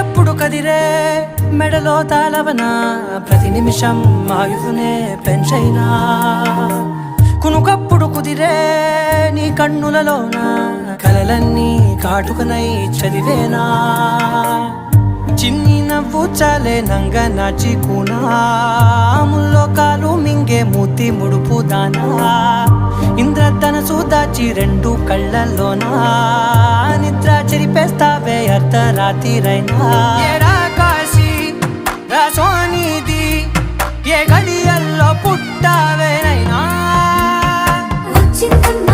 ఎప్పుడు కదిరే మెడలో తాళవన ప్రతి నిమిషం ఆయువునే పెంచైనా కునుకప్పుడు కుదిరే నీ కన్నులలోన కలలన్నీ కాటుకనై చదివేనా చిన్ని నవ్వు చాలే నంగ నాచి కూనాముల్లో కాలు మింగే మూతి ముడుపు దానా ఇంద్రధనసు దాచి రెండు కళ్ళల్లోనా నిద్ర చెరిపేస్తావే అర్ధరాత్రిరైనా ఏడా కాశీ సోనిది ఏ గడియల్లో పుట్టావేనైనా వచ్చిందమ్మ